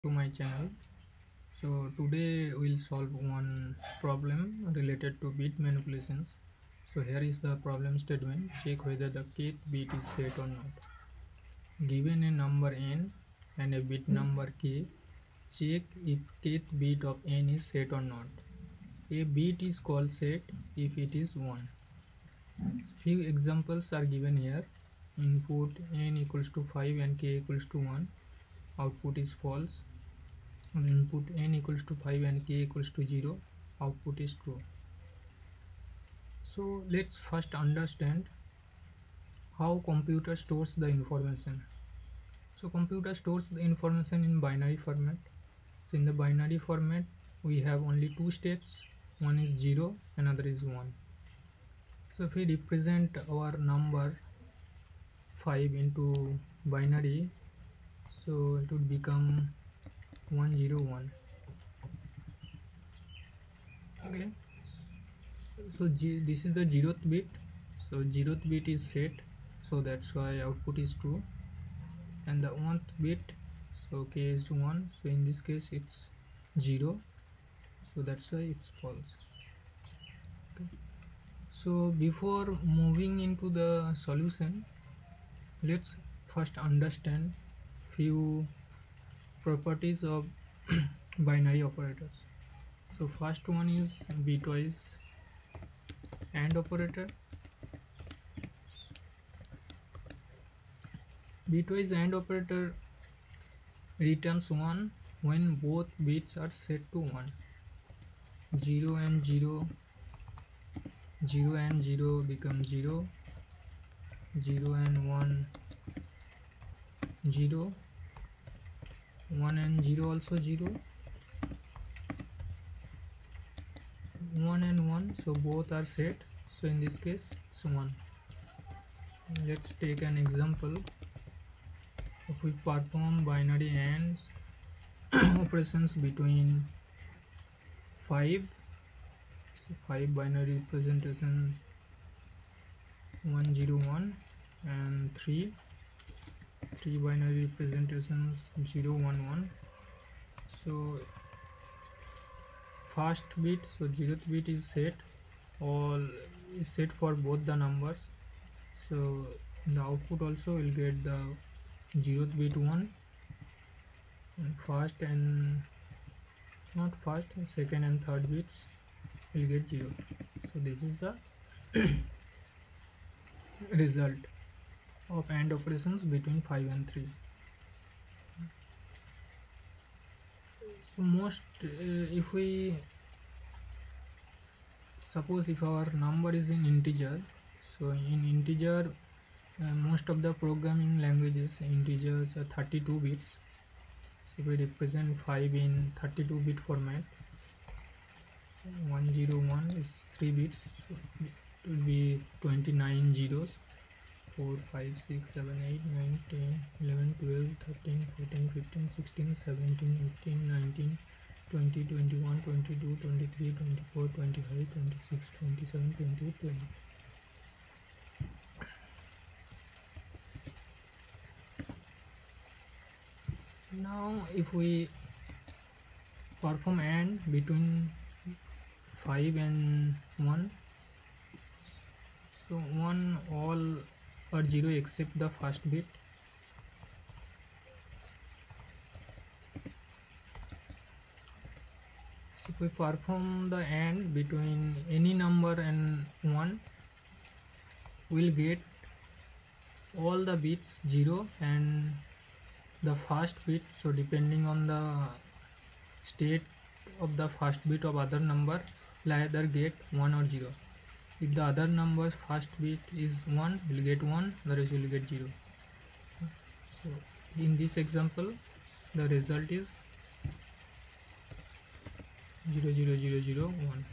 To my channel. So today we'll solve one problem related to bit manipulations. So here is the problem statement. Check whether the kth bit is set or not. Given a number n and a bit number k, check if kth bit of n is set or not. A bit is called set if it is 1. Few examples are given here. Input n equals to 5 and k equals to 1. Output is false. Input n equals to 5 and k equals to 0, output is true. So let's first understand how computer stores the information. So computer stores the information in binary format. So in the binary format we have only two states, one is 0, another is 1. So if we represent our number 5 into binary, so it would become 101. Okay, so this is the 0th bit, so 0th bit is set, so that's why output is true. And the 1th bit, so k is 1, so in this case it's 0, so that's why it's false. Okay. So before moving into the solution, let's first understand few properties of binary operators. So first one is bitwise AND operator. Bitwise AND operator returns 1 when both bits are set to 1. 0 and 0, 0 and 0 become 0, 0 and 1, 0, 1 and 0 also 0, 1 and 1, so both are set, so in this case it's 1. Let's take an example. If we perform binary AND operations between 5 binary representation 101 and 3 binary representations 011. So first bit, so 0th bit is set, all is set for both the numbers, so in the output also will get the 0th bit 1, and first and not first, second and third bits will get 0. So this is the result of AND operations between 5 and 3. So most if we suppose if our number is in integer, so in integer most of the programming languages integers are 32 bits. So we represent 5 in 32-bit format. 101 is 3 bits, so it will be 29 zeros. 4 5 6 7 8 9 10 11 12 13 14 15 16 17 18 19 20 21 22 23 24 25 26 27 28 20. Now if we perform AND between 5 and 1, so 1 all are 0 except the first bit. So if we perform the AND between any number and 1, we'll get all the bits 0 and the first bit, so depending on the state of the first bit of other number, will either get 1 or 0. If the other number's first bit is 1, we'll get 1, the rest will get 0. So in this example the result is 0 0 0 0 1.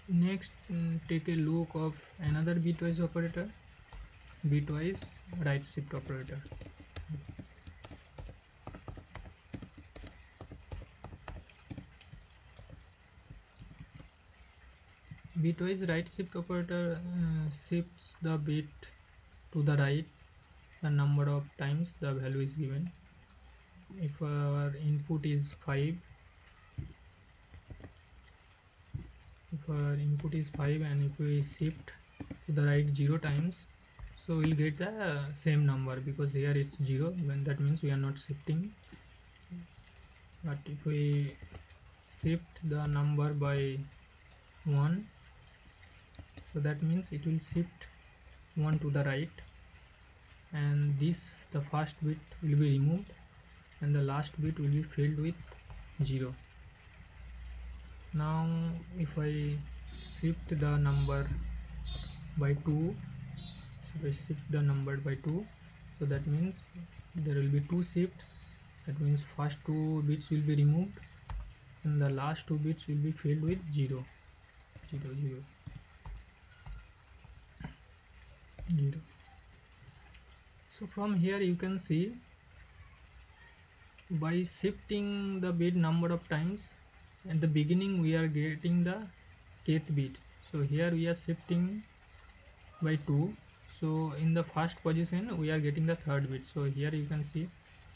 Next take a look of another bitwise operator, bitwise right shift operator. Bitwise right shift operator shifts the bit to the right the number of times the value is given. If our input is 5, and if we shift to the right 0 times, so we'll get the same number, because here it's 0, when that means we are not shifting. But if we shift the number by 1, so that means it will shift 1 to the right, and the first bit will be removed and the last bit will be filled with 0. Now if I shift the number by 2, so I shift the number by 2, so that means there will be 2 shift. That means first 2 bits will be removed and the last 2 bits will be filled with 0, 0, 0, 0. So from here you can see, by shifting the bit number of times, at the beginning we are getting the kth bit. So here we are shifting by 2, so in the first position we are getting the third bit. So here you can see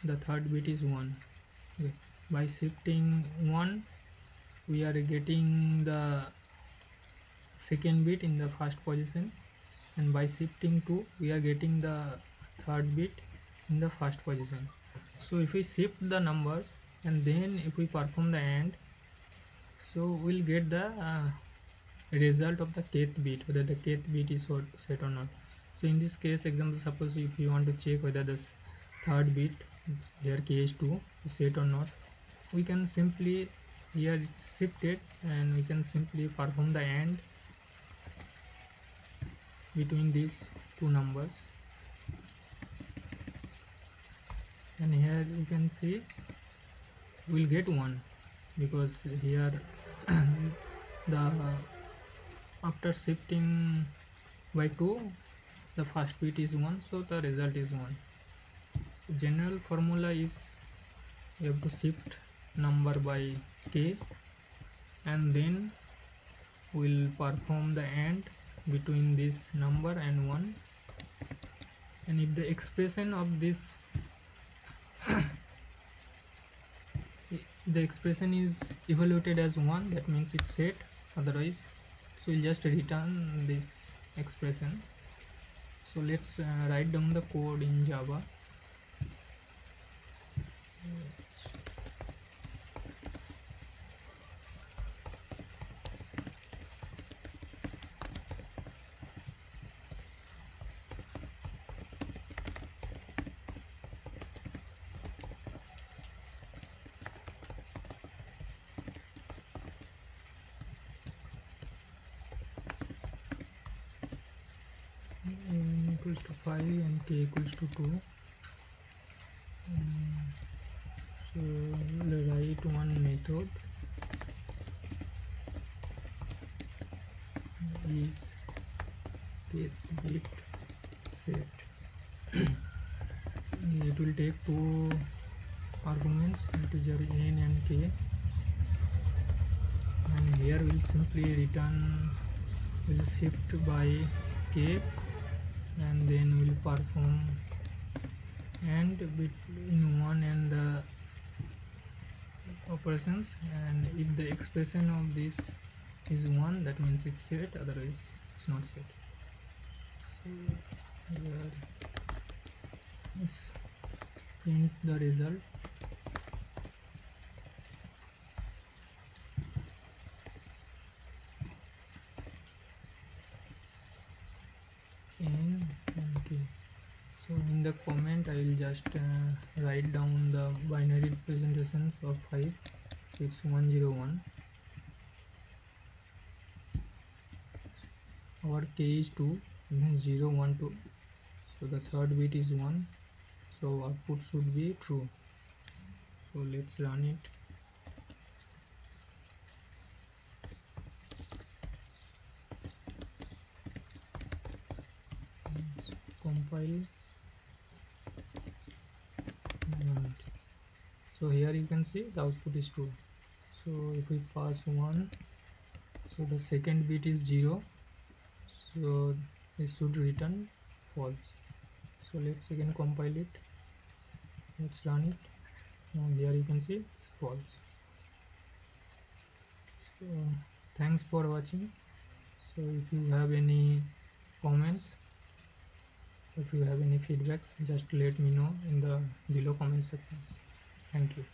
the third bit is 1. Okay. By shifting 1 we are getting the second bit in the first position, and by shifting 2 we are getting the third bit in the first position. So if we shift the numbers and then if we perform the AND, so we'll get the result of the kth bit, whether the kth bit is set or not. So in this case example, suppose if you want to check whether this third bit, here k is 2, is set or not, we can simply, here it's shifted, and we can simply perform the AND between these two numbers, and here you can see we'll get 1, because here the after shifting by 2 the first bit is 1, so the result is 1. General formula is you have to shift number by k, and then we'll perform the AND between this number and 1, and if the expression of this the expression is evaluated as 1, that means it's set, otherwise so we'll just return this expression. So let's write down the code in Java. N equals to 5 and k equals to 2. So we'll write one method is kth bit set. It will take two arguments, integer n and k, and here we'll simply return, we'll shift by k, and then we'll perform AND between 1 and the operations, and if the expression of this is 1, that means it's set, otherwise it's not set. So here let's print the result. N and k. So in the comment I will just write down the binary representations of 5. So it's 101. Our k is 2, means 0, 1, 2. So the third bit is 1. So output should be true. So let's run it. Let's compile. So here you can see the output is true. So if we pass 1, so the second bit is 0, so this should return false. So let's again compile it. Let's run it. Now here you can see false. So thanks for watching. So if you have any comments, if you have any feedbacks, just let me know in the below comment sections. Thank you.